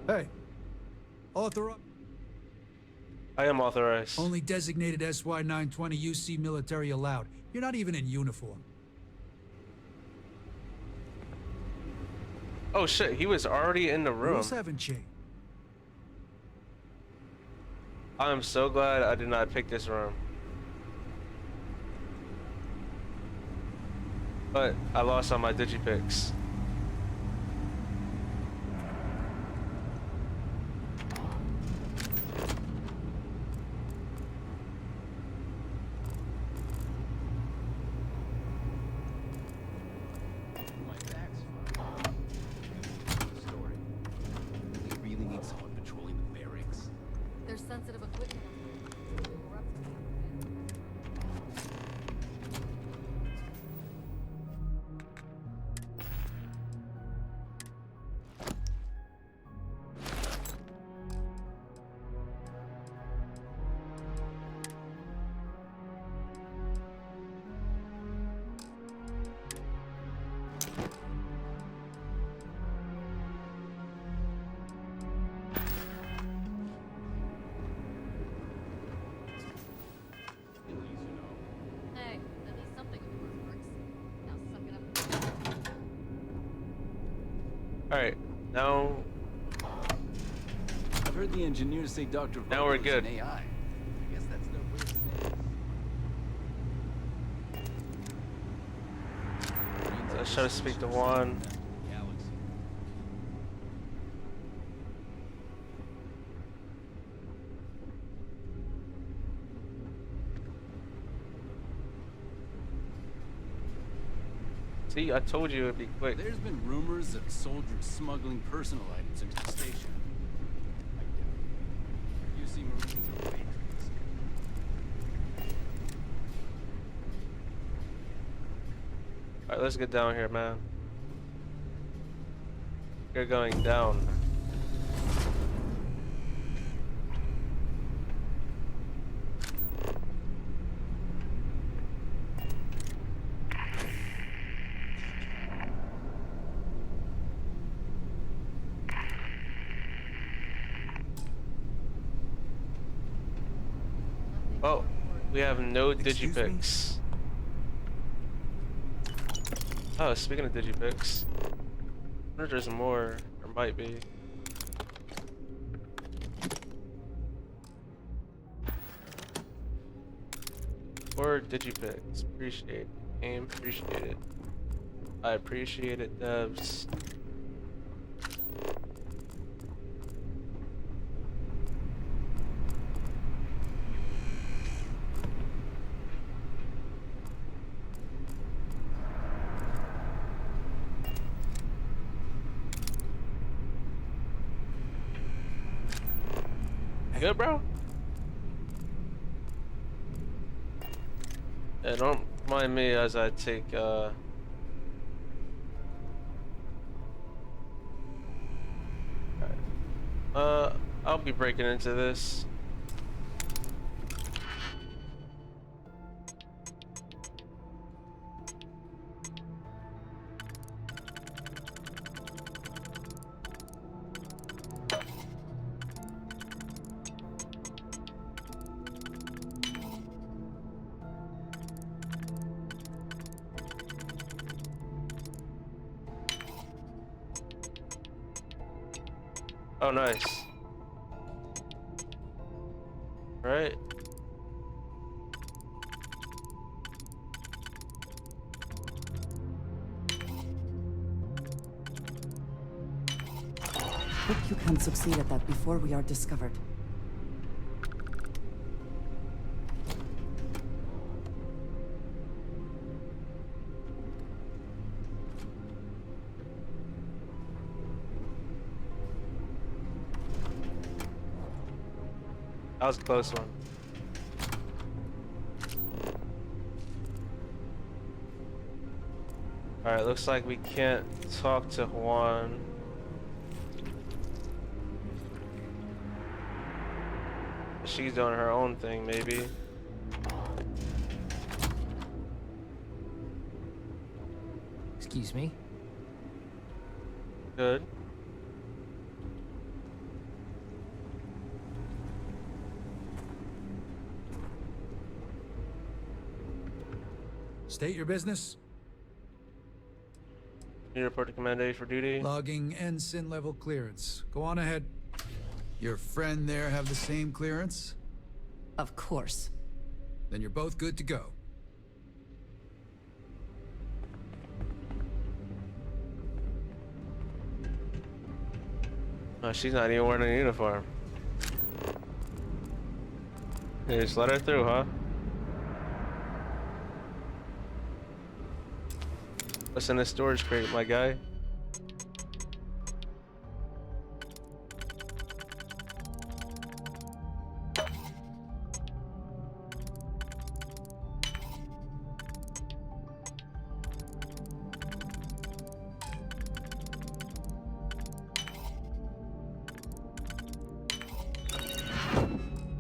Hey, author I am authorized. only designated SY-920 UC military allowed. You're not even in uniform. Oh shit, he was already in the Rules room. haven't changed. I'm so glad I did not pick this room. But I lost all my digipicks. My back's fine. Story. We really need someone patrolling the barracks. There's sensitive equipment up there. Hey, at least something of yours works. Now suck it up. Alright, now I've heard the engineers say Dr. Now we're Vargo is good. an AI. I guess that's no way of saying it. let's try to speak to Juan. Galaxy. See, I told you it'd be quick. There's been rumors of soldiers smuggling personal items into the station. I doubt it. You see Marines are patriots. Alright, let's get down here, man. You're going down. Oh, we have no Excuse me? digipicks. Oh, speaking of digipicks, I wonder if there's more. There might be. Or digipicks. Appreciate it. Aim, appreciate it. I appreciate it, devs. You good, bro? Yeah, don't mind me as I take, I'll be breaking into this. Oh, nice. Right. Hope you can succeed at that before we are discovered. That was a close one. Alright, looks like we can't talk to Juan. She's doing her own thing, maybe. Excuse me. Good. State your business. You report to Command A for duty. Logging ensign level clearance. Go on ahead. Your friend there have the same clearance? Of course. Then you're both good to go. Oh, she's not even wearing a uniform. You just let her through, huh? What's in the storage crate, my guy?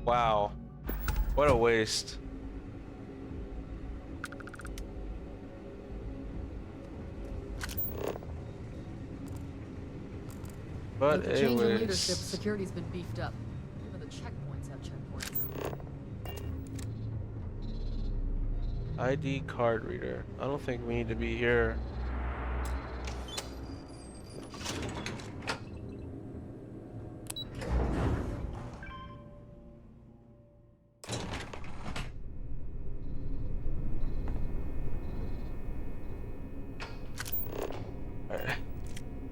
Wow. What a waste. But With the a change in waste. leadership, security's been beefed up. Even the checkpoints have checkpoints. ID card reader. I don't think we need to be here. Alright.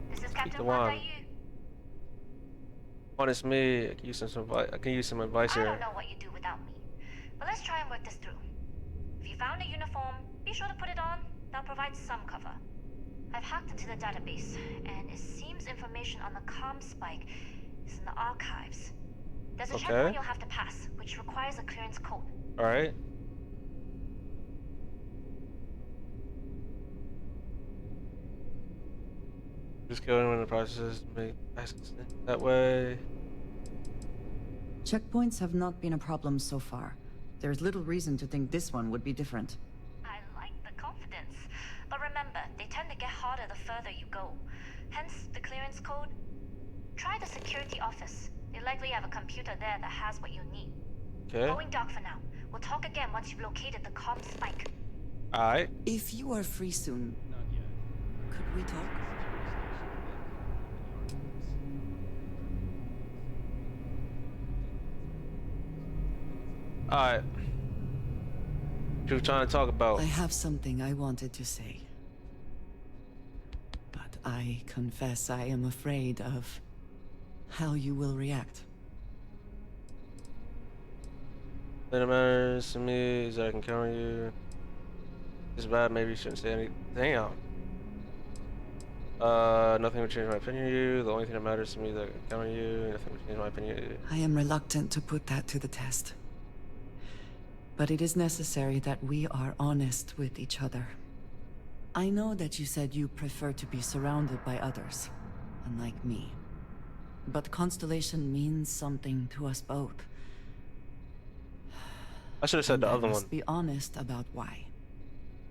This is The Captain one. Wanda. One is me. I can use some advice I here. don't know what you do without me, but let's try and work this through. If you found a uniform, be sure to put it on. That'll provide some cover. I've hacked into the database, and it seems information on the comm spike is in the archives. There's a Okay. checkpoint you'll have to pass, which requires a clearance code. Alright. Just going when the process make access that way. Checkpoints have not been a problem so far. There's little reason to think this one would be different. I like the confidence, but remember, they tend to get harder the further you go. Hence, the clearance code. Try the security office. They likely have a computer there that has what you need. Okay. Going dark for now. We'll talk again once you've located the comm spike. Alright. If you are free soon, Not yet. could we talk? Alright. What you trying to talk about? I have something I wanted to say. But I confess I am afraid of how you will react. It matters to me is I can count on you. It's bad, maybe you shouldn't say anything. Damn. Nothing would change my opinion of you. The only thing that matters to me is that I can count on you. Nothing would change my opinion of you. I am reluctant to put that to the test. But it is necessary that we are honest with each other. I know that you said you prefer to be surrounded by others, unlike me. But Constellation means something to us both. I should have said And the I other must one. be honest about why.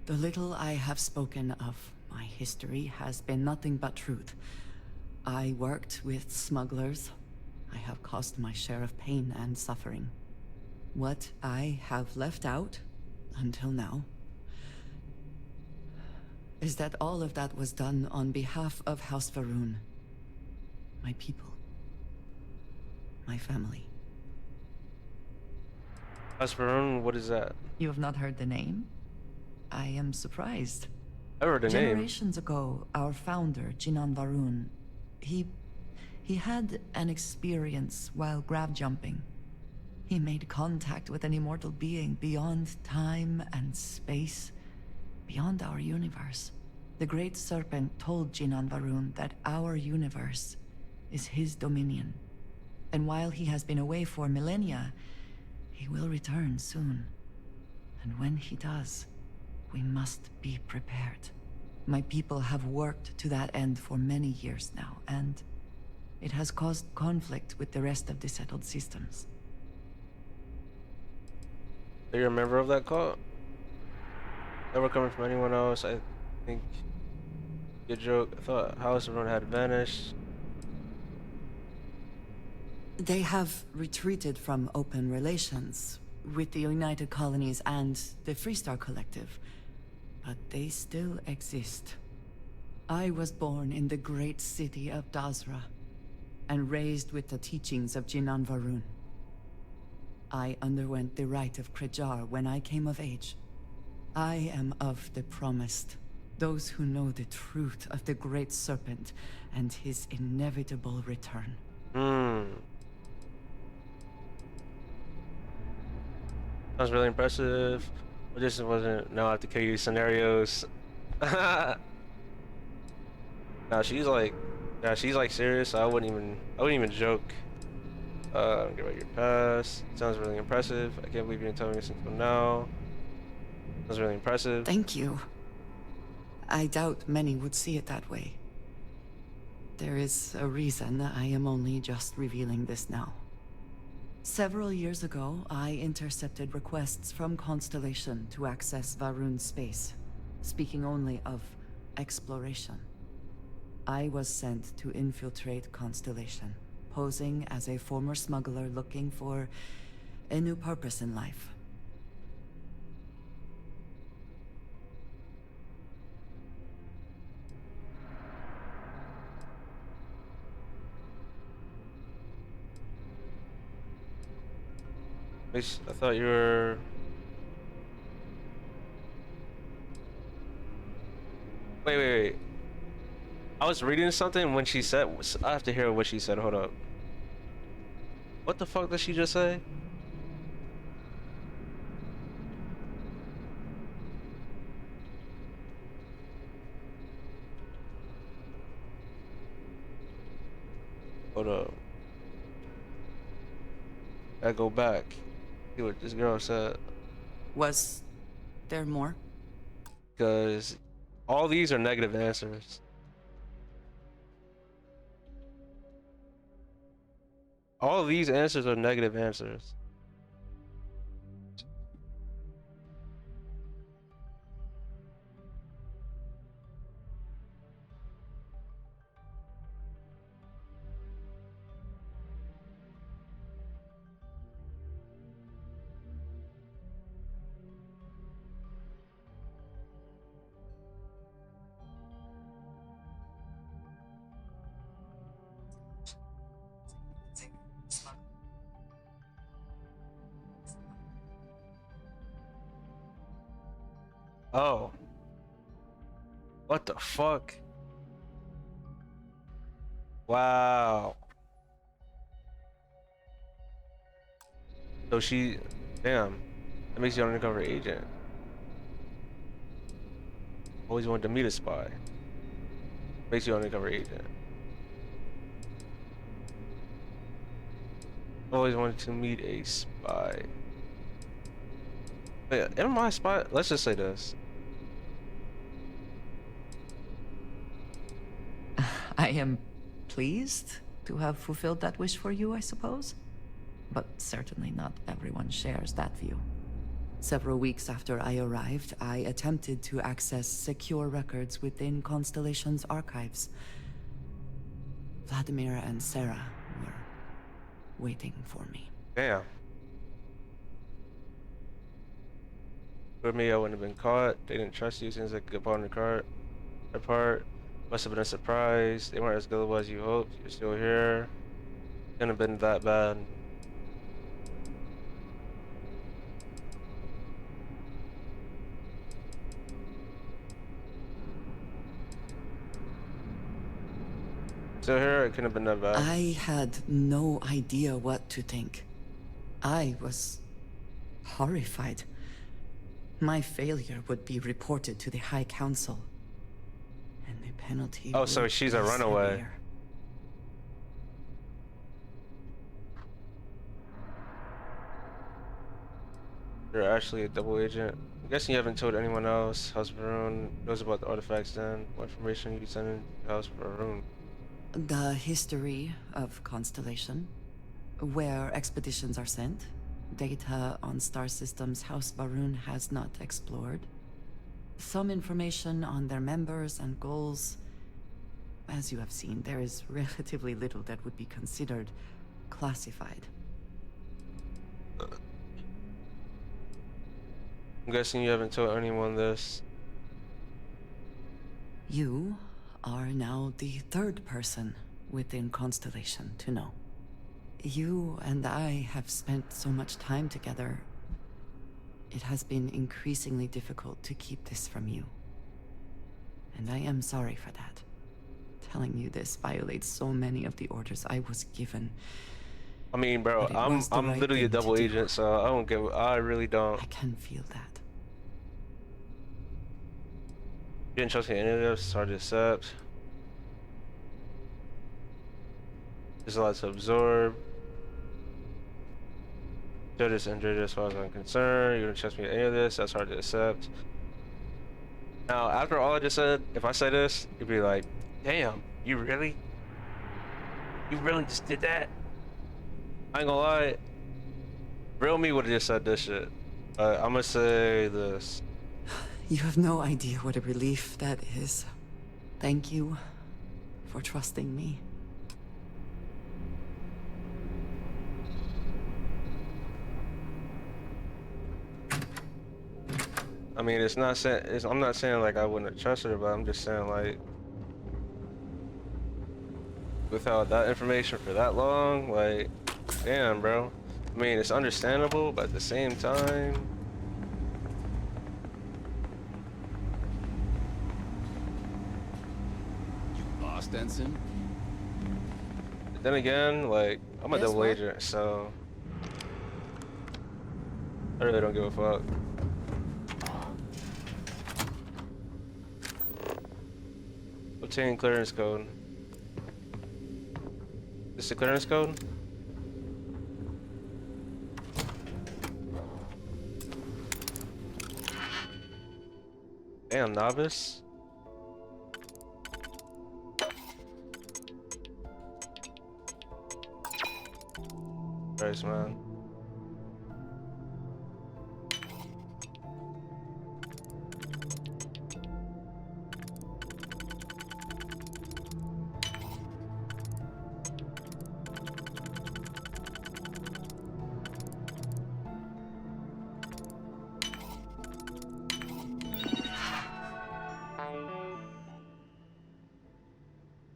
The little I have spoken of my history has been nothing but truth. I worked with smugglers. I have caused my share of pain and suffering. What I have left out, until now, is that all of that was done on behalf of House Varun. My people. My family. Asperon, what is that? You have not heard the name? I am surprised. I heard the name. Generations ago, our founder, Jinan Varun, he had an experience while grab jumping. He made contact with an immortal being beyond time and space, beyond our universe. The Great Serpent told Jinan Varun that our universe is his dominion. And while he has been away for millennia, he will return soon. And when he does, we must be prepared. My people have worked to that end for many years now, and it has caused conflict with the rest of the settled systems. Are you a member of that cult? Never coming from anyone else. I think. Good joke. I thought House of Run had vanished. They have retreated from open relations with the United Colonies and the Freestar Collective. but they still exist. I was born in the great city of Dazra, and raised with the teachings of Jinan Varun. I underwent the rite of Krejar when I came of age. I am of the promised, those who know the truth of the Great Serpent and his inevitable return. Sounds really impressive. But this wasn't no I have to kill you scenarios. Nah, she's like, yeah, she's like serious. I wouldn't even joke. Get about your past. Sounds really impressive. I can't believe you didn't tell me this until now. Sounds really impressive. Thank you. I doubt many would see it that way. There is a reason I am only just revealing this now. Several years ago, I intercepted requests from Constellation to access Varun's space, speaking only of exploration. I was sent to infiltrate Constellation, posing as a former smuggler looking for a new purpose in life. I thought you were. Wait. I was reading something when she said. I have to hear what she said. Hold up. What the fuck did she just say? Hold up. I go back. See what this girl said. Was there more? Because all these are negative answers. All these answers are negative answers. Oh. What the fuck? Wow. So she, damn, that makes you an undercover agent. Always wanted to meet a spy. Makes you an undercover agent. Always wanted to meet a spy. Wait, am I a spy? Let's just say this. I am pleased to have fulfilled that wish for you, I suppose. But certainly not everyone shares that view. Several weeks after I arrived, I attempted to access secure records within Constellation's archives. Vladimir and Sarah were waiting for me. Damn. For me, I wouldn't have been caught. They didn't trust you since I could upon the cart. Their part must have been a surprise. They weren't as gullible as you hoped. You're still here. Couldn't have been that bad. Still here, it couldn't have been that bad. I had no idea what to think. I was horrified. My failure would be reported to the High Council, and the penalty. Oh, so would she's be a runaway. severe. You're actually a double agent. I'm guessing you haven't told anyone else. House Varun knows about the artifacts then. What information you sending to House Varun? The history of Constellation, where expeditions are sent, data on star systems House Varun has not explored, some information on their members and goals. As you have seen, there is relatively little that would be considered classified. I'm guessing you haven't told anyone this. You are now the third person within Constellation to know. You and I have spent so much time together. It has been increasingly difficult to keep this from you. And I am sorry for that. Telling you this violates so many of the orders I was given. I mean, bro, But it was the I'm right literally a thing to double do. agent, so I don't give. I really don't. I can feel that. You didn't trust me any of this. It's hard to accept. There's a lot to absorb. Judges injured as far as I'm concerned. You didn't trust me any of this. That's hard to accept. Now, after all I just said, if I say this, you'd be like, "Damn, you really just did that?" I ain't gonna lie. Real me would have just said this shit. I'm gonna say this. You have no idea what a relief that is. Thank you for trusting me. I mean, it's not saying. I'm not saying like I wouldn't have trusted her, but I'm just saying like, without that information for that long, like, damn, bro. I mean, it's understandable, but at the same time, You lost, Ensign? then again, like, I'm a Yes, double what? agent, so I really don't give a fuck. Obtain clearance code. This the clearance code? Damn, novice. Christ, man.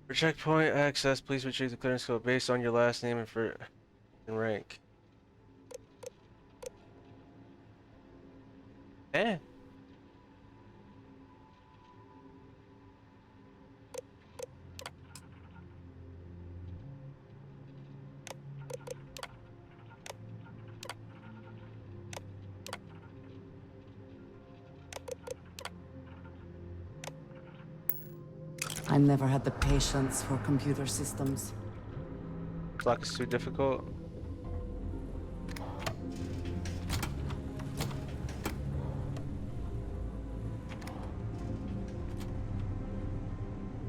For checkpoint access, please retrieve the clearance code based on your last name and rank. Eh? I never had the patience for computer systems. Clock is too difficult.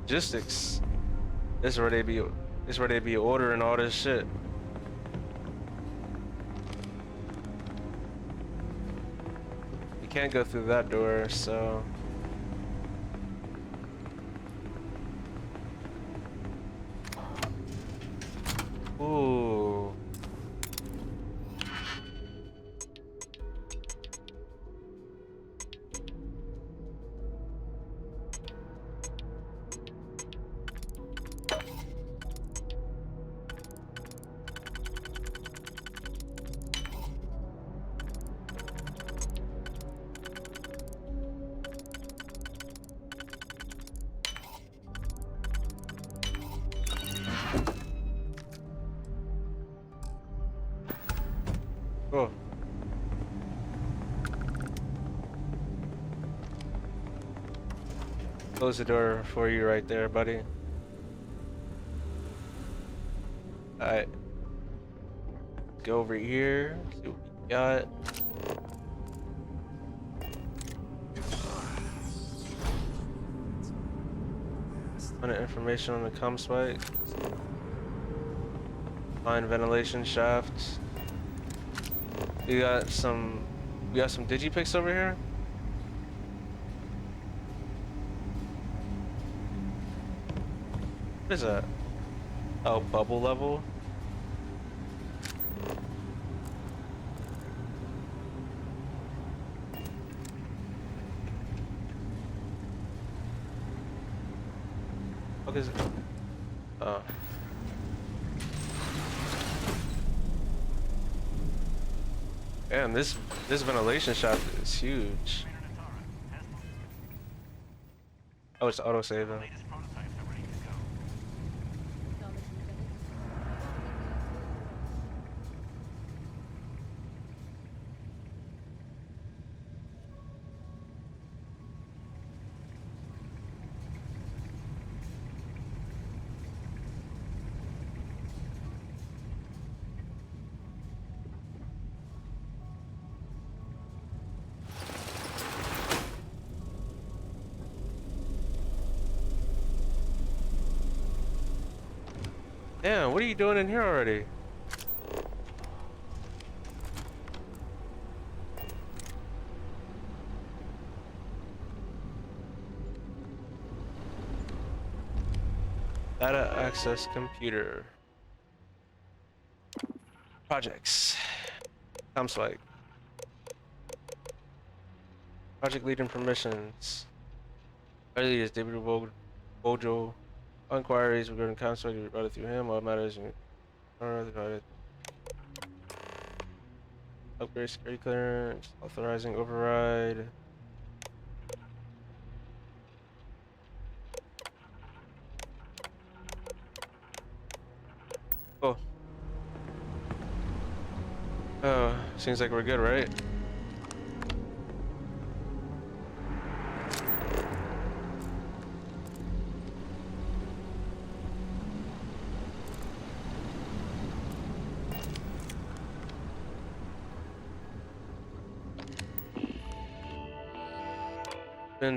Logistics. This is where they be ordering all this shit. You can't go through that door, so ooh. Oh. Close the door for you right there, buddy. Alright. Go over here, see what we got. Find information on the comm spike. Find ventilation shafts. We got some digipics over here. What is that? Oh, bubble level. is it? Oh. Damn, this ventilation shaft is huge. Oh, it's auto saving. Damn, what are you doing in here already? Data access computer. Projects. Tom Swag. Project lead and permissions. Our lead is David Bojo. All inquiries regarding Tom be routed through him. All matters upgrade security clearance. Authorizing override. Oh. Oh, seems like we're good, right?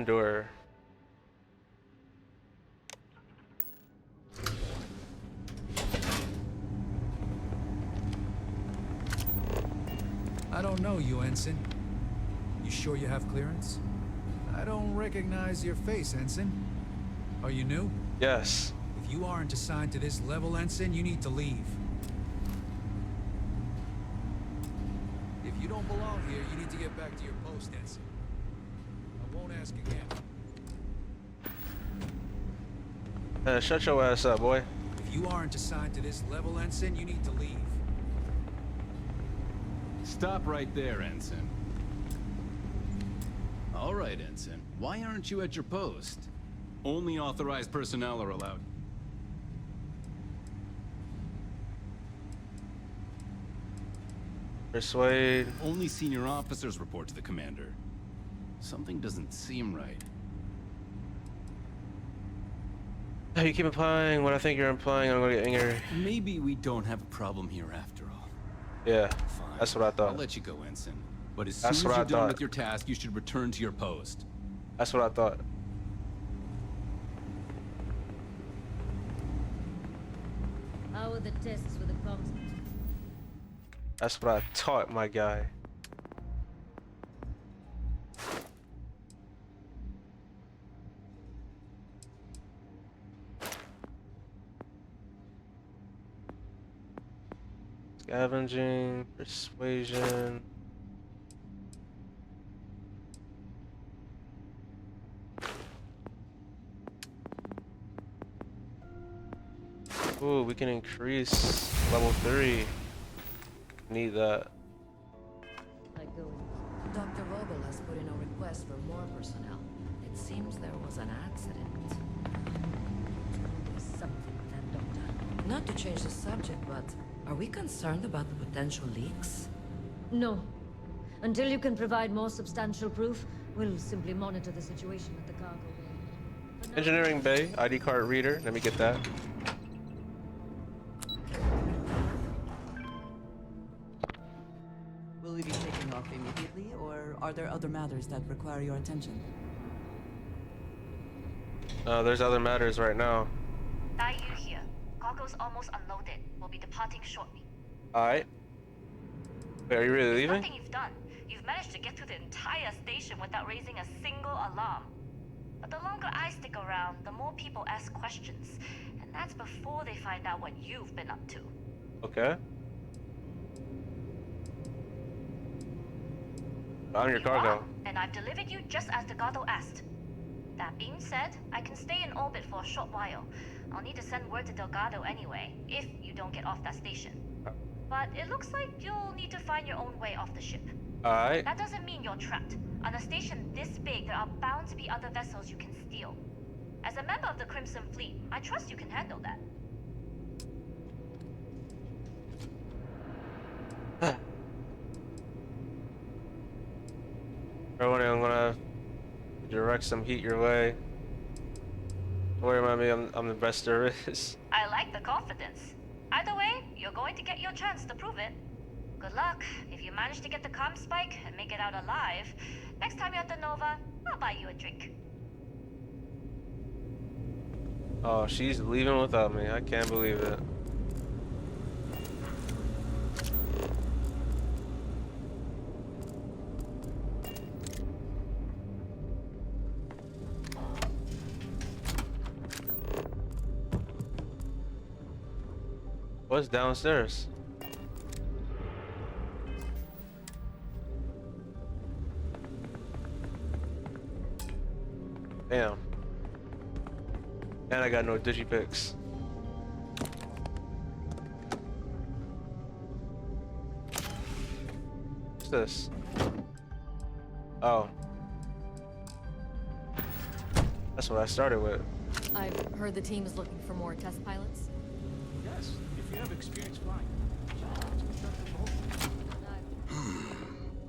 Door. I don't know you, Ensign. You sure you have clearance? I don't recognize your face, Ensign. Are you new? Yes. If you aren't assigned to this level, Ensign, you need to leave. If you don't belong here, you need to get back to your post, Ensign. I won't ask again. Shut your ass up, boy. If you aren't assigned to this level, Ensign, you need to leave. Stop right there, Ensign. All right, Ensign. Why aren't you at your post? Only authorized personnel are allowed. Persuade. Only senior officers report to the commander. Something doesn't seem right. Hey, you keep implying what I think you're implying, I'm gonna get angry. Maybe we don't have a problem here after all. Yeah, Fine. that's what I thought. I'll let you go, Ensign. But as That's soon what as I you're done thought. with your task, you should return to your post. That's what I thought. How are the tests for the comms? That's what I taught, my guy. Scavenging, persuasion. Ooh, we can increase level 3. Need that. I go in. Dr. Vogel has put in a request for more personnel. It seems there was an accident. There's something with that doctor. Not to change the subject, but are we concerned about the potential leaks? No. Until you can provide more substantial proof, we'll simply monitor the situation at the cargo bay. For now- Engineering bay, ID card reader. Let me get that. Will we be taking off immediately, or are there other matters that require your attention? There's other matters right now. Dai Yu here. Cargo's almost unloaded. We'll be departing shortly. Alright. Wait, are you really leaving? Nothing you've done. You've managed to get through the entire station without raising a single alarm. But the longer I stick around, the more people ask questions. And that's before they find out what you've been up to. Okay. I'm your You cargo. are, and I've delivered you just as Delgado asked. That being said, I can stay in orbit for a short while, I'll need to send word to Delgado anyway, if you don't get off that station. But it looks like you'll need to find your own way off the ship. Alright. That doesn't mean you're trapped. On a station this big, there are bound to be other vessels you can steal. As a member of the Crimson Fleet, I trust you can handle that. Everyone, I'm gonna direct some heat your way. Don't worry about me, I'm the best there is. I like the confidence. Either way, you're going to get your chance to prove it. Good luck. If you manage to get the comm spike and make it out alive, next time you're at the Nova, I'll buy you a drink. Oh, she's leaving without me. I can't believe it. What's downstairs? Damn. And I got no digipicks. What's this? Oh. That's what I started with. I've heard the team is looking for more test pilots. Yes, if you have experience flying.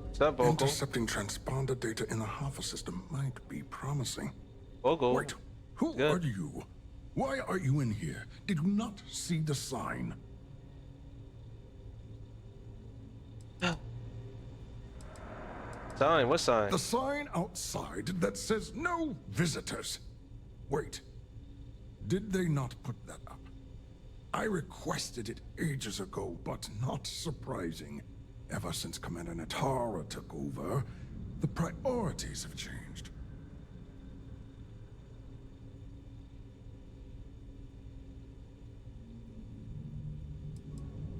What's up, Bogle? Intercepting transponder data in the Alpha system might be promising. Bogle. Wait, who Good. are you? Why are you in here? Did you not see the sign? Sign? What sign? The sign outside that says no visitors. Wait, did they not put that up? I requested it ages ago, but not surprising. Ever since Commander Natara took over, the priorities have changed.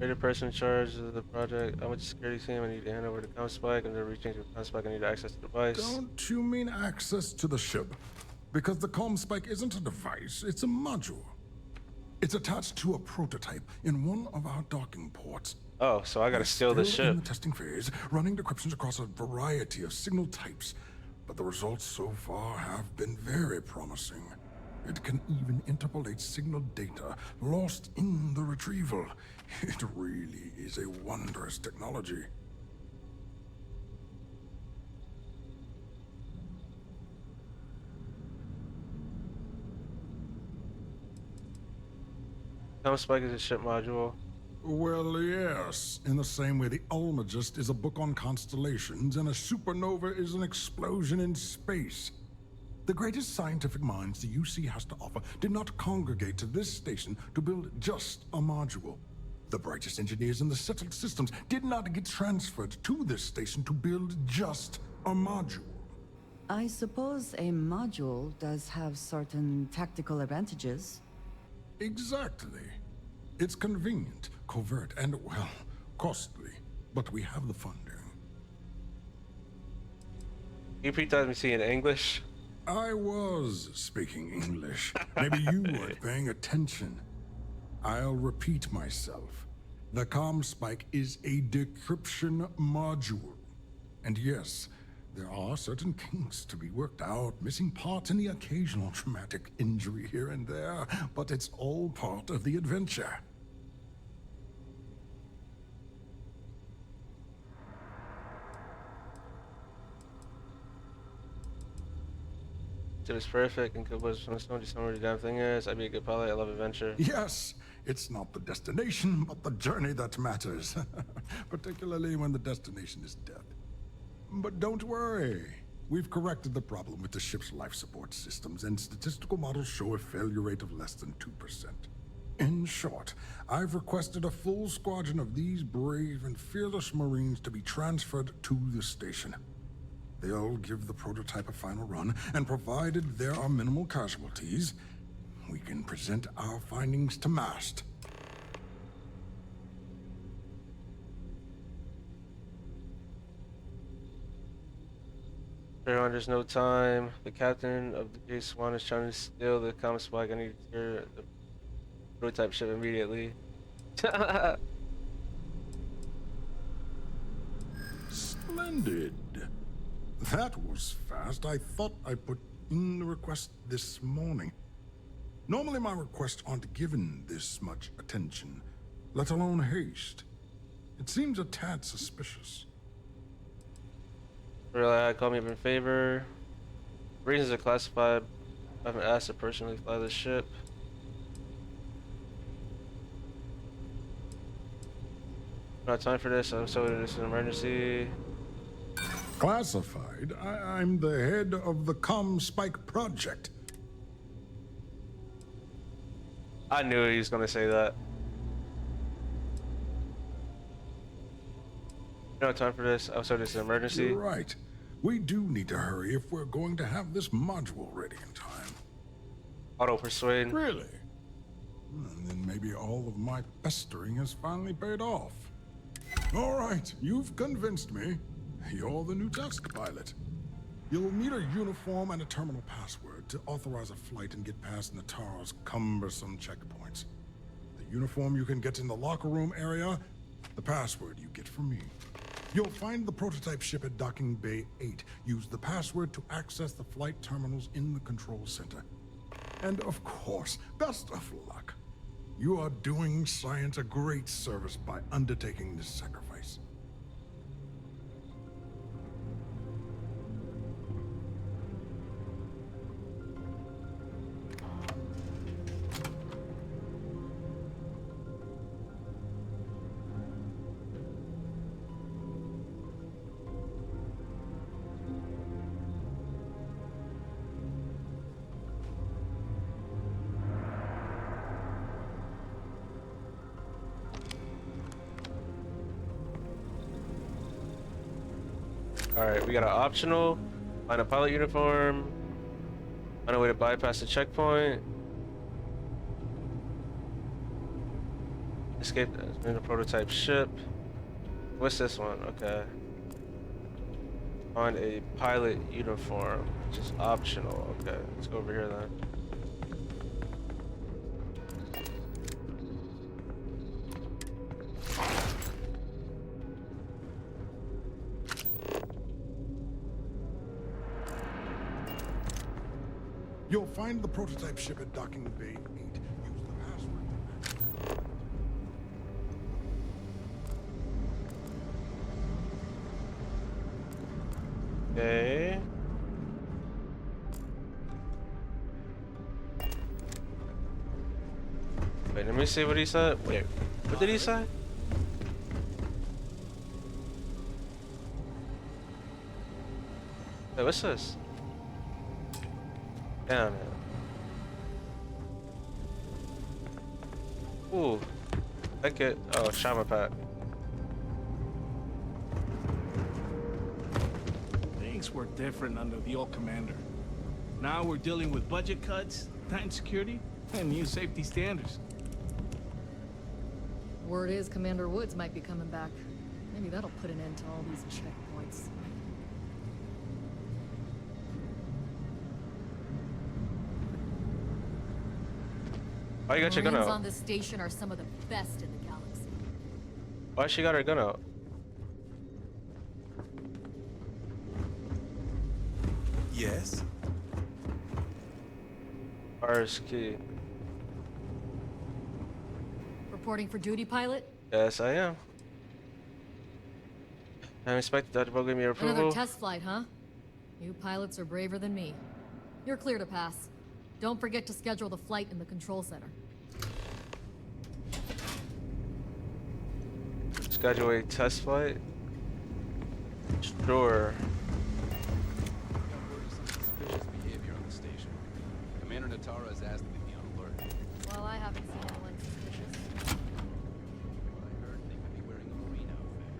You're the person in charge of the project. I'm with the security team. I need to hand over the comm spike. I'm reaching the comm spike. I need access to the device. Don't you mean access to the ship? Because the comm spike isn't a device, it's a module. It's attached to a prototype in one of our docking ports. Oh, so I gotta We're steal the still in ship. the testing phase, running decryptions across a variety of signal types. But the results so far have been very promising. It can even interpolate signal data lost in the retrieval. It really is a wondrous technology. Comm spike is a ship module. Well, yes. In the same way the Almagest is a book on constellations and a supernova is an explosion in space. The greatest scientific minds the UC has to offer did not congregate to this station to build just a module. The brightest engineers in the settled systems did not get transferred to this station to build just a module. I suppose a module does have certain tactical advantages. Exactly. It's convenient, covert, and, well, costly. But we have the funding. You pretend me seeing English? I was speaking English. Maybe you weren't paying attention. I'll repeat myself. The comm spike is a decryption module. And yes, there are certain kinks to be worked out, missing parts and the occasional traumatic injury here and there, but it's all part of the adventure. It was perfect and good was from the stone. Just know where the damn thing is. I'd be a good pilot. I love adventure. Yes, it's not the destination, but the journey that matters. Particularly when the destination is death. But don't worry. We've corrected the problem with the ship's life support systems, and statistical models show a failure rate of less than 2%. In short, I've requested a full squadron of these brave and fearless Marines to be transferred to the station. They'll give the prototype a final run, and provided there are minimal casualties, we can present our findings to MAST. There's no time. The captain of the J Swan is trying to steal the comm spike. I need to clear the Prototype ship immediately. Splendid. That was fast. I thought I put in the request this morning. Normally my requests aren't given this much attention, let alone haste. It seems a tad suspicious. Really, call me up in favor. Reasons are classified. I haven't asked to personally fly the ship. Not time for this. I'm sorry, this is an emergency. Classified? I'm the head of the Spike project. I knew he was gonna say that. No time for this. I'm sorry, this is an emergency. You're right. We do need to hurry if we're going to have this module ready in time. Auto persuade. Really? And then maybe all of my pestering has finally paid off. All right, you've convinced me. You're the new test pilot. You'll need a uniform and a terminal password to authorize a flight and get past Natara's cumbersome checkpoints. The uniform you can get in the locker room area, the password you get from me. You'll find the prototype ship at Docking Bay 8. Use the password to access the flight terminals in the control center. And of course, best of luck. You are doing science a great service by undertaking this sacrifice. Alright, we got an optional. Find a pilot uniform. Find a way to bypass the checkpoint. Escape in a prototype ship. What's this one? Okay. Find a pilot uniform, which is optional. Okay, let's go over here then. You'll find the prototype ship at Docking Bay 8. Use the password. Okay. Wait, let me see what he said. Wait, what did he say? Wait, what's this? Damn it. Ooh. That kid. Oh, Shama Pack. Things were different under the old commander. Now we're dealing with budget cuts, tight security, and new safety standards. Word is Commander Woods might be coming back. Maybe that'll put an end to all these checkpoints. Why you got your gun Marines out? on this station are some of the best in the galaxy. Why she got her gun out? Yes? R's key. Reporting for duty, pilot? Yes, I am. I expect that will give me approval. Another test flight, huh? You pilots are braver than me. You're clear to pass. Don't forget to schedule the flight in the control center. Schedule a test flight? Sure. We got word of some suspicious behavior on the station. Commander Natara has asked me to be on alert. Well, I haven't seen anyone suspicious. What I heard, they could be wearing a Marine outfit.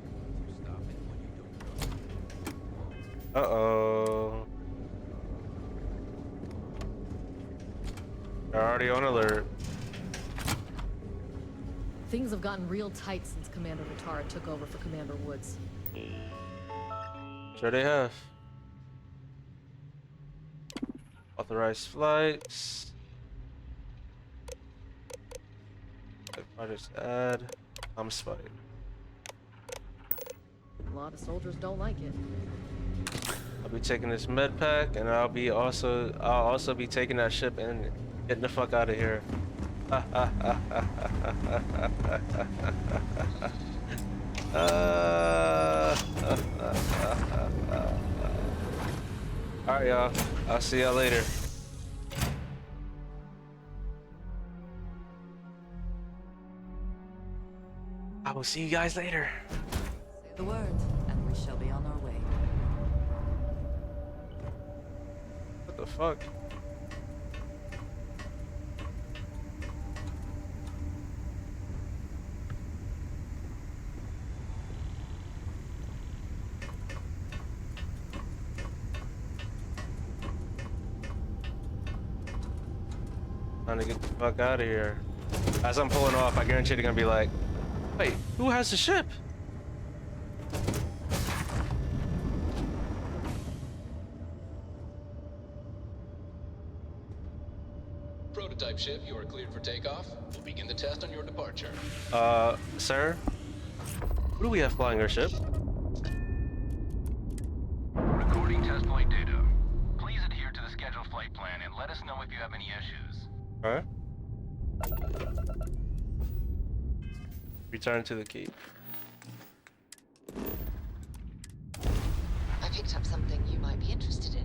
So stop it when you don't know. Uh-oh. They're already on alert. Things have gotten real tight since Commander Natara took over for Commander Woods. Sure they have. Authorized flights. Projects add. I'm spotted. A lot of soldiers don't like it. I'll be taking this med pack, and I'll also be taking that ship and getting the fuck out of here. Alright, y'all. I'll see y'all later. I will see you guys later. Say the word, and we shall be on our way. What the fuck? Trying to get the fuck out of here. As I'm pulling off, I guarantee they're gonna be like, wait, who has the ship? Prototype ship, you are cleared for takeoff. We'll begin the test on your departure. Sir? Who do we have flying our ship? Recording test flight data. Please adhere to the scheduled flight plan and let us know if you have any issues. Alright. Return to the key. I picked up something you might be interested in.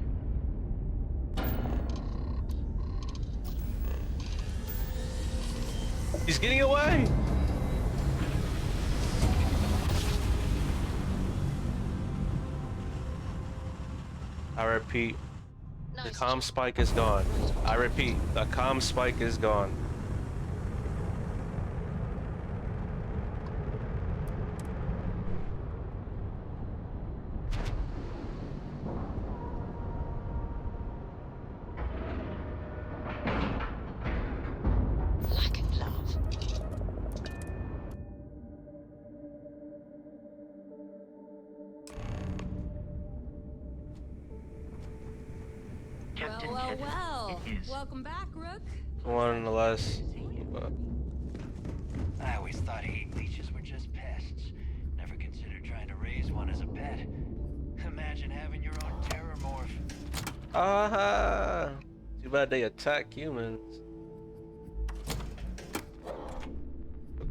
He's getting away! I repeat, the comm spike is gone. I repeat, the comm spike is gone. Lack of love. Well. Welcome back, Rook. One less. I always thought heat leeches were just pests. Never considered trying to raise one as a pet. Imagine having your own terror morph. Ah, too bad they attack humans.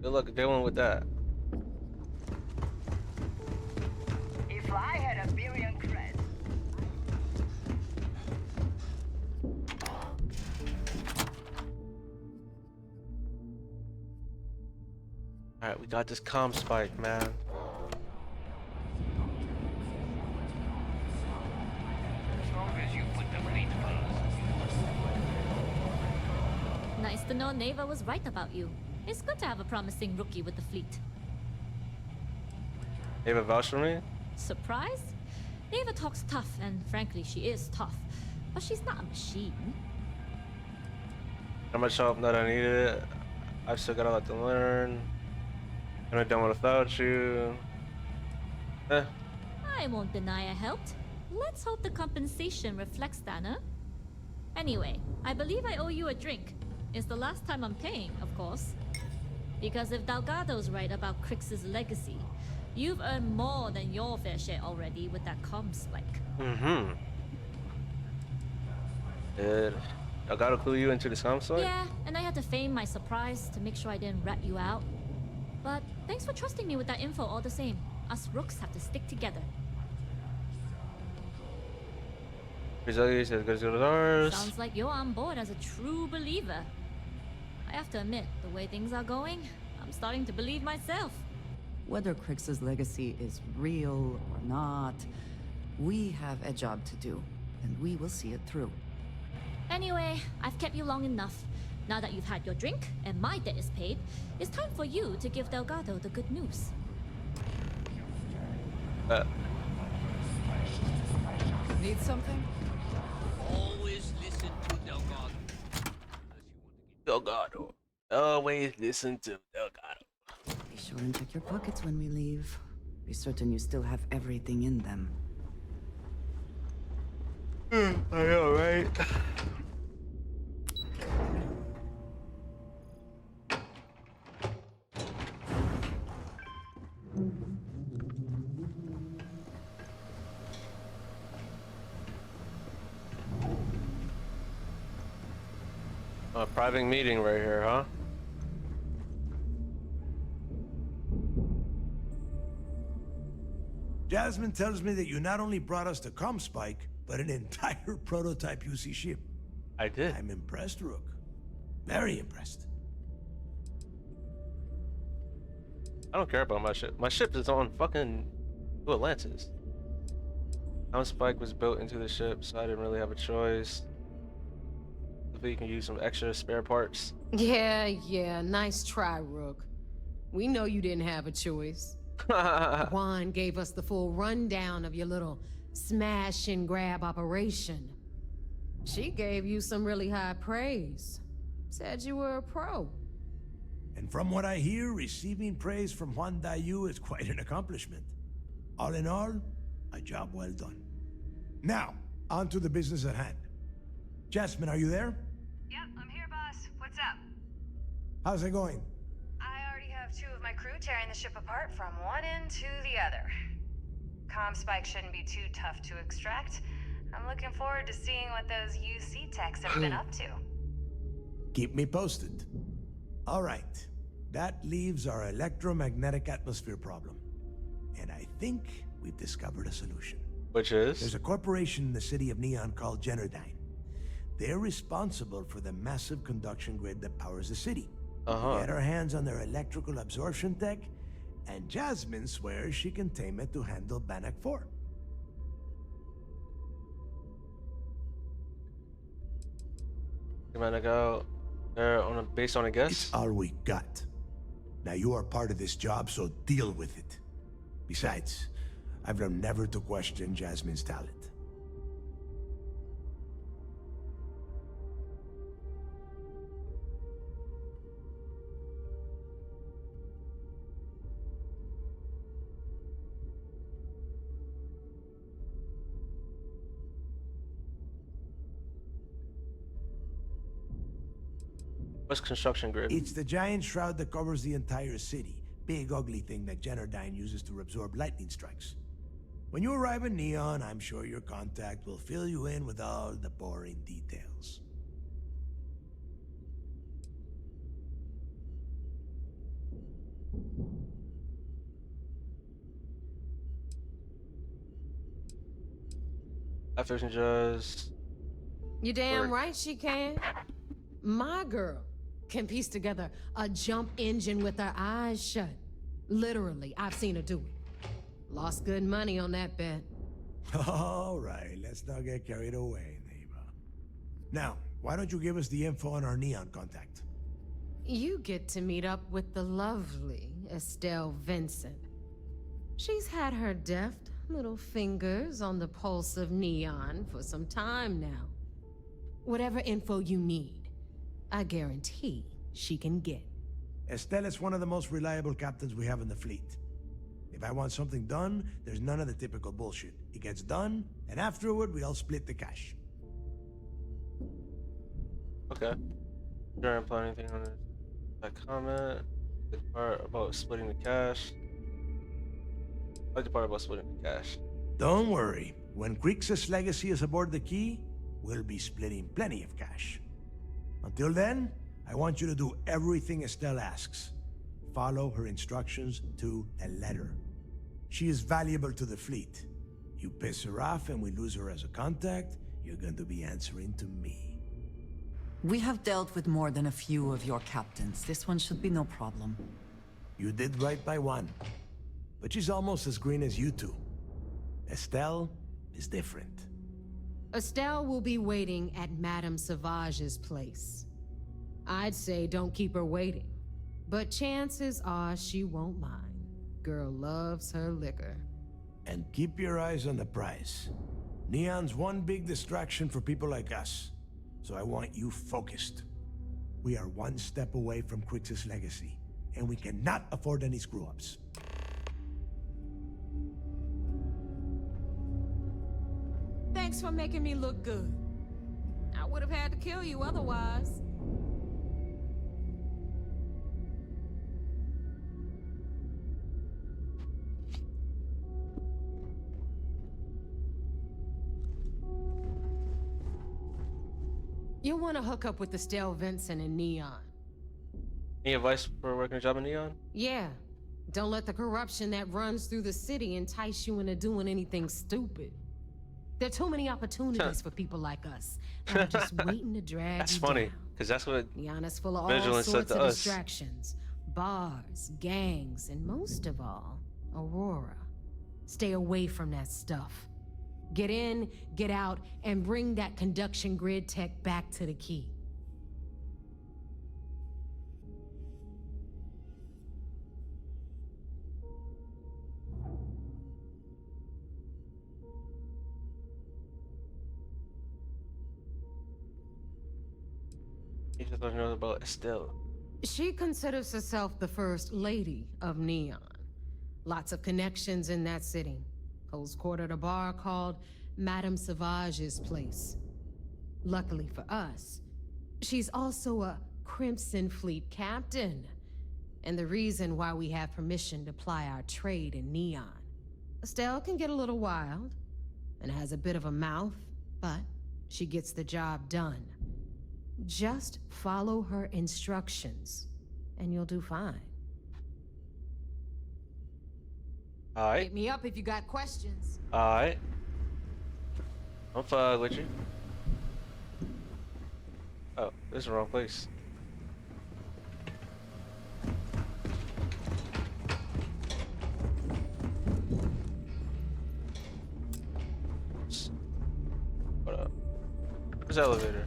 Good luck dealing with that. If I had a billion creds. Alright, we got this comm spike, man. As long as you put the fleet first. Nice to know Neva was right about you. It's good to have a promising rookie with the fleet. Ava vouch for me? Surprised? Neva talks tough, and frankly, she is tough. But she's not a machine. How much help that I needed it. I've still got a lot to learn. And I don't want without you. Eh. I won't deny I helped. Let's hope the compensation reflects that, huh? Anyway, I believe I owe you a drink. It's the last time I'm paying, of course. Because if Delgado's right about Crix's legacy, you've earned more than your fair share already with that comm spike. Mm-hmm. Did Delgado clue you into this comm spike? Yeah, and I had to feign my surprise to make sure I didn't rat you out. But thanks for trusting me with that info all the same. Us rooks have to stick together. Resilience as good as ours. Sounds like you're on board as a true believer. I have to admit, the way things are going, I'm starting to believe myself. Whether Crix's legacy is real or not, we have a job to do, and we will see it through. Anyway, I've kept you long enough. Now that you've had your drink and my debt is paid, it's time for you to give Delgado the good news. Need something? Always listen to Delgado. Delgado. Always listen to Delgado. Be sure and check your pockets when we leave. Be certain you still have everything in them. I know, right? A private meeting right here, huh? Jasmine tells me that you not only brought us the Comspike, but an entire prototype UC ship. I did. I'm impressed, Rook. Very impressed. I don't care about my ship. My ship is on fucking New Atlantis. Spike was built into the ship, so I didn't really have a choice. If you can use some extra spare parts. Yeah, nice try, Rook. We know you didn't have a choice. Juan gave us the full rundown of your little smash and grab operation. She gave you some really high praise. Said you were a pro. And from what I hear, receiving praise from Juan Dayu is quite an accomplishment. All in all, a job well done. Now, on to the business at hand. Jasmine, are you there? Yep, I'm here, boss. What's up? How's it going? I already have 2 of my crew tearing the ship apart from one end to the other. Comspike shouldn't be too tough to extract. I'm looking forward to seeing what those UC techs have been up to. Keep me posted. All right. That leaves our electromagnetic atmosphere problem. And I think we've discovered a solution. Which is? There's a corporation in the city of Neon called Generdyne. They're responsible for the massive conduction grid that powers the city. We get our hands on their electrical absorption tech, and Jasmine swears she can tame it to handle Bannock 4. You might go there on based on a guess? It's all we got. Now you are part of this job, so deal with it. Besides, I've learned never to question Jasmine's talent. What's construction grid? It's the giant shroud that covers the entire city. Big ugly thing that Generdyne uses to absorb lightning strikes. When you arrive in Neon, I'm sure your contact will fill you in with all the boring details. After just You damn right she can. My girl can piece together a jump engine with her eyes shut. Literally, I've seen her do it. Lost good money on that bet. All right, let's not get carried away, neighbor. Now, why don't you give us the info on our Neon contact? You get to meet up with the lovely Estelle Vincent. She's had her deft little fingers on the pulse of Neon for some time now. Whatever info you need, I guarantee she can get. Estelle is one of the most reliable captains we have in the fleet. If I want something done, there's none of the typical bullshit. It gets done, and afterward, we all split the cash. okay. Sure, I'm planning anything on that comment. The part about splitting the cash. I like the part about splitting the cash. Don't worry. When Crixus' legacy is aboard the Key, we'll be splitting plenty of cash. Until then, I want you to do everything Estelle asks. Follow her instructions to a letter. She is valuable to the fleet. You piss her off and we lose her as a contact, you're going to be answering to me. We have dealt with more than a few of your captains. This one should be no problem. You did right by one. But she's almost as green as you two. Estelle is different. Estelle will be waiting at Madame Sauvage's place. I'd say don't keep her waiting, but chances are she won't mind. Girl loves her liquor. And keep your eyes on the prize. Neon's one big distraction for people like us, so I want you focused. We are one step away from Crixus' legacy, and we cannot afford any screw-ups. Thanks for making me look good. I would have had to kill you otherwise. You'll want to hook up with Estelle Vincent and Neon. Any advice for working a job in Neon? Yeah. Don't let the corruption that runs through the city entice you into doing anything stupid. There are too many opportunities for people like us. I'm just waiting to drag That's you funny, down. because that's what Neon is full of all Vigilance said sorts to of us. distractions. Bars, gangs, and most of all, Aurora. Stay away from that stuff. Get in, get out, and bring that conduction grid tech back to the key. He just doesn't know about Estelle. She considers herself the first lady of Neon. Lots of connections in that city. Holds court at a bar called Madame Savage's place. Luckily for us, she's also a Crimson Fleet captain. And the reason why we have permission to ply our trade in Neon. Estelle can get a little wild and has a bit of a mouth, but she gets the job done. Just follow her instructions, and you'll do fine. Alright. Hit me up if you got questions. Alright. I'm fine with you. Oh, this is the wrong place. What up? Where's the elevator?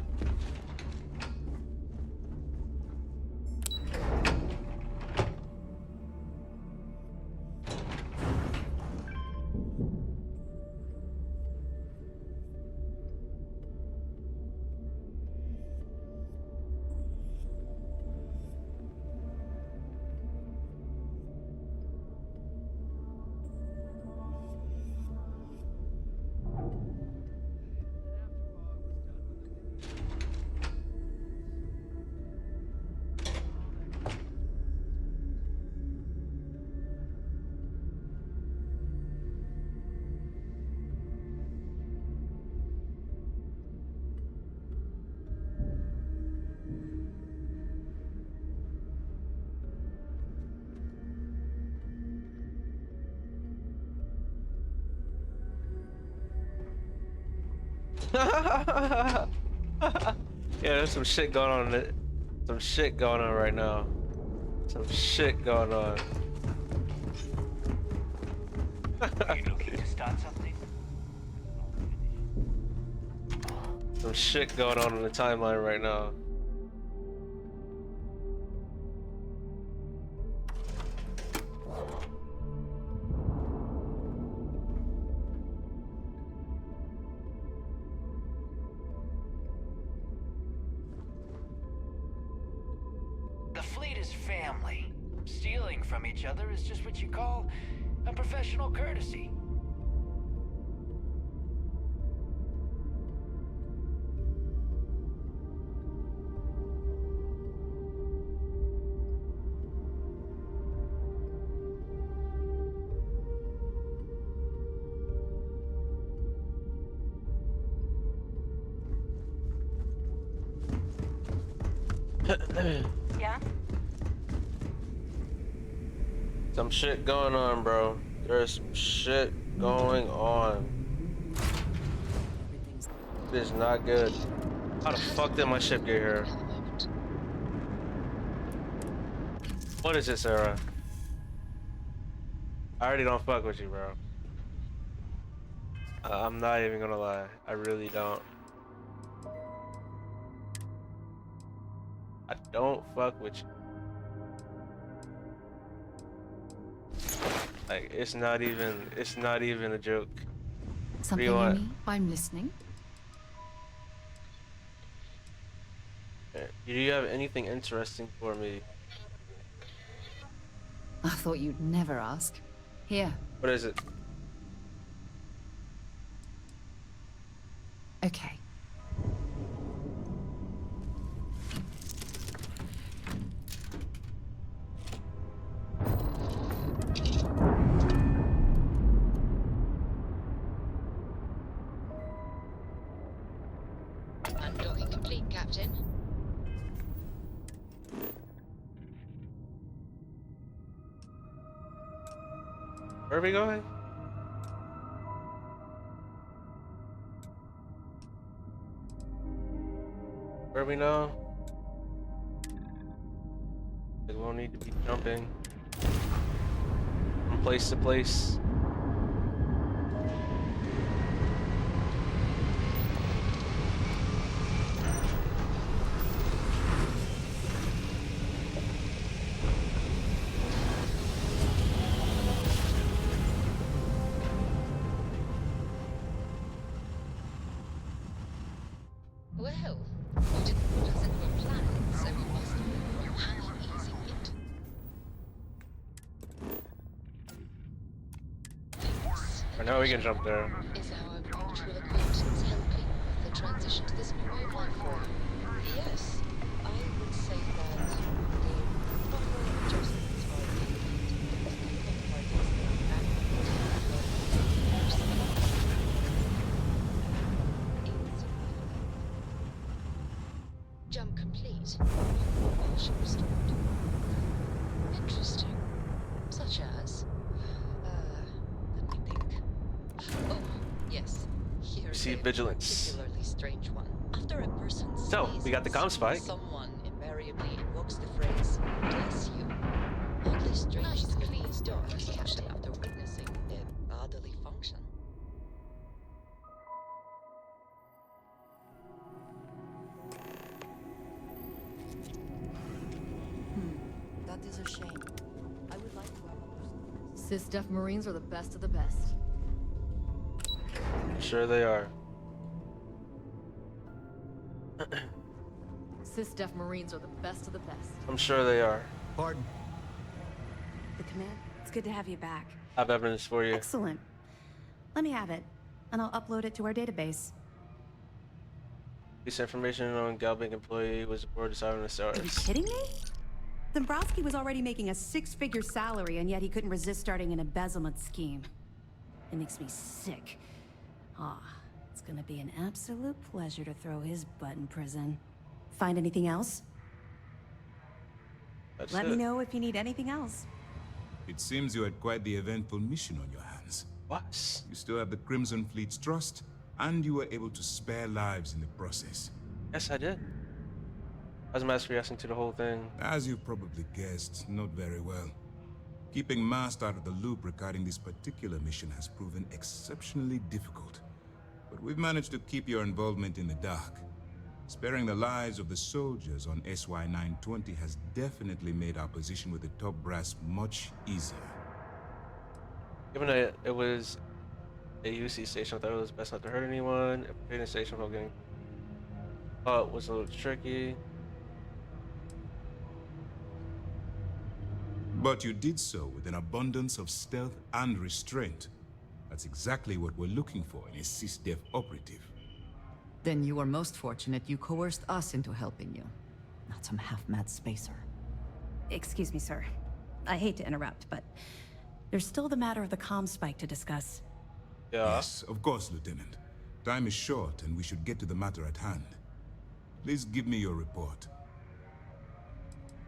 Yeah, there's some shit going on. Some shit going on right now. Some shit going on. Are you looking to start something? Some shit going on in the timeline right now. The fleet is family. Stealing from each other is just what you call a professional courtesy. Yeah? Some shit going on, bro. There's some shit going on. It is not good. How the fuck did my ship get here? What is it, Sarah? I already don't fuck with you, bro. I'm not even gonna lie. I really don't. I don't fuck with you. Like, it's not even a joke. Something you you want? need? I'm listening. Do you have anything interesting for me? I thought you'd never ask. Here. What is it? Okay. Undocking complete, Captain. Where are we going? Where are we now? We won't need to be jumping from place to place. Well, you didn't put us into a plan, so we must have been really easy it. I know we can jump there. Is our mutual acquaintance helping with the transition to this new way of life for you? Yes, I would say that the proper adjustments are being made. A couple of parties that are jump complete. Propulsion restored. Interesting. Such as? Let me think. Oh, yes. Here's See a vigilance. particularly strange one. After a person So, we got the comm spike. someone invariably invokes the phrase, bless you. Oddly strange to me, especially after witnessing a bodily function. That is a shame. I would like to have Sys-Def Marines are the best of the best. Sure they are. Sys-Def Marines are the best of the best. I'm sure they are. Pardon. The command? It's good to have you back. I have evidence for you. Excellent. Let me have it, and I'll upload it to our database. This information on Galbank employee was aboard the Siren Stars. Are you kidding me? Dombrowski was already making a six-figure salary, and yet he couldn't resist starting an embezzlement scheme. It makes me sick. It's gonna be an absolute pleasure to throw his butt in prison. Find anything else? Let me know if you need anything else. It seems you had quite the eventful mission on your hands. What? You still have the Crimson Fleet's trust, and you were able to spare lives in the process. Yes, I did. How's Mass reacting to the whole thing? As you probably guessed, not very well. Keeping Mast out of the loop regarding this particular mission has proven exceptionally difficult. But we've managed to keep your involvement in the dark. Sparing the lives of the soldiers on SY-920 has definitely made our position with the top brass much easier. Given that it was a UC station, I thought it was best not to hurt anyone. If a station while getting caught was a little tricky. But you did so with an abundance of stealth and restraint. That's exactly what we're looking for in a Sys-Def operative. Then you were most fortunate you coerced us into helping you, not some half-mad spacer. Excuse me, sir. I hate to interrupt, but there's still the matter of the comm spike to discuss. Yeah. Yes, of course, Lieutenant. Time is short, and we should get to the matter at hand. Please give me your report.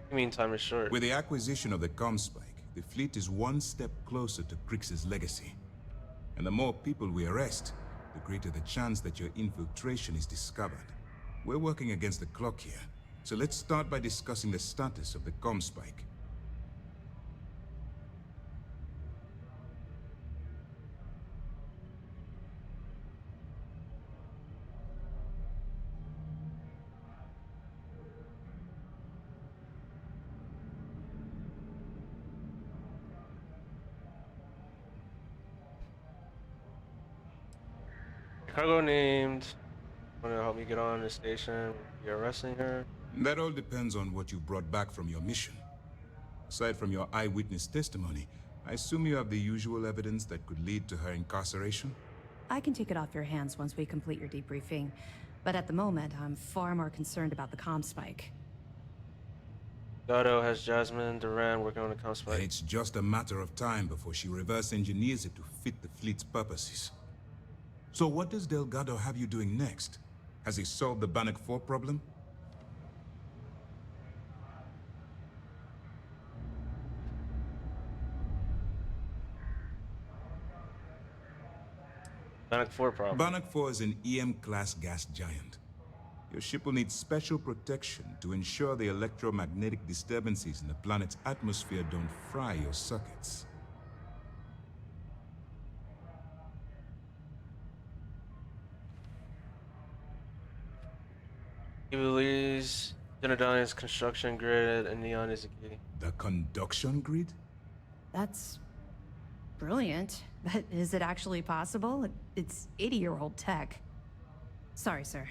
You mean time is short? With the acquisition of the comm spike, the fleet is one step closer to Crix's legacy. And the more people we arrest, the greater the chance that your infiltration is discovered. We're working against the clock here, so let's start by discussing the status of the comm spike. Cargo named. Want to help me get on the station? You're arresting her? That all depends on what you brought back from your mission. Aside from your eyewitness testimony, I assume you have the usual evidence that could lead to her incarceration? I can take it off your hands once we complete your debriefing, but at the moment, I'm far more concerned about the comm spike. Gatto has Jasmine Duran working on the comm spike. It's just a matter of time before she reverse engineers it to fit the fleet's purposes. So what does Delgado have you doing next? Has he solved the Bannock 4 problem? Bannock 4 problem. Bannock 4 is an EM-class gas giant. Your ship will need special protection to ensure the electromagnetic disturbances in the planet's atmosphere don't fry your circuits. He believes Genodon's construction grid and neon is a key. The conduction grid? That's brilliant. But is it actually possible? It's 80-year-old tech. Sorry, sir.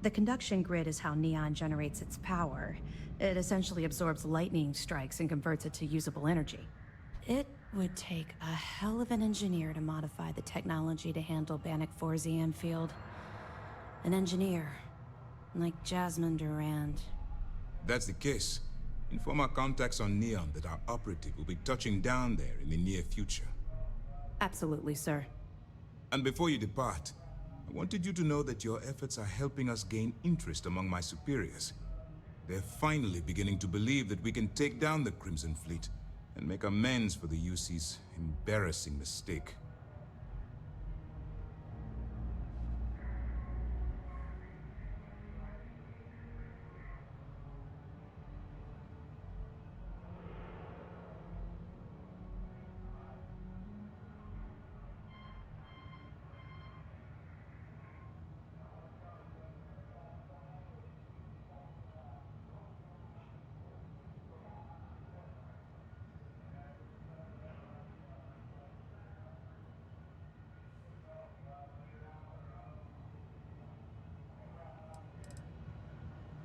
The conduction grid is how neon generates its power. It essentially absorbs lightning strikes and converts it to usable energy. It would take a hell of an engineer to modify the technology to handle Bannock 4's EM field. An engineer, like Jasmine Durand. That's the case. Inform our contacts on Neon that our operative will be touching down there in the near future. Absolutely, sir. And before you depart, I wanted you to know that your efforts are helping us gain interest among my superiors. They're finally beginning to believe that we can take down the Crimson Fleet and make amends for the UC's embarrassing mistake.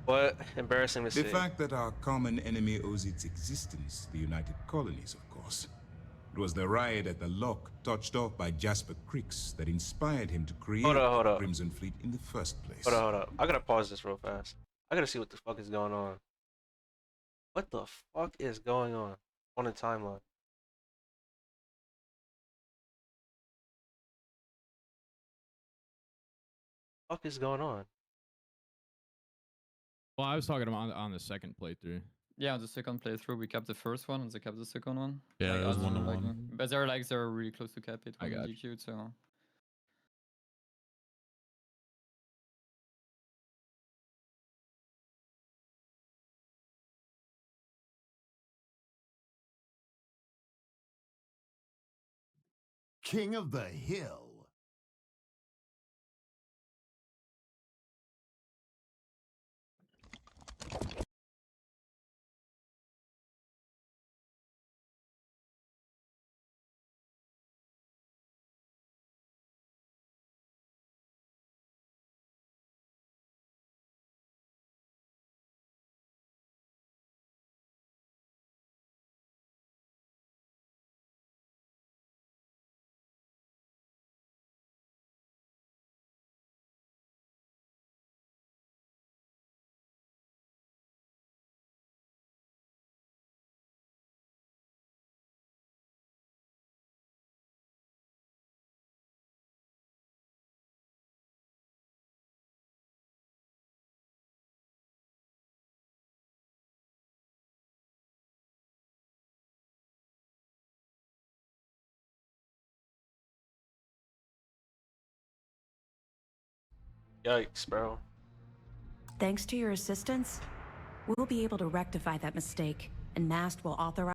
What embarrassing The mistake? fact that our common enemy owes its existence to the United Colonies, of course. It was the riot at the Lock, touched off by Jasper Crix, that inspired him to create the Crimson Fleet in the first place. Hold up. I gotta pause this real fast. I gotta see what the fuck is going on. What the fuck is going on the timeline? Fuck is going on? Well, I was talking about on the second playthrough. Yeah, on the second playthrough, we kept the first one and they kept the second one. Yeah, like, it was as 1-1. like, but they're really close to cap it when I got you DQ'd, so. King of the Hill. Yikes, bro. Thanks to your assistance, we'll be able to rectify that mistake, and Mast will authorize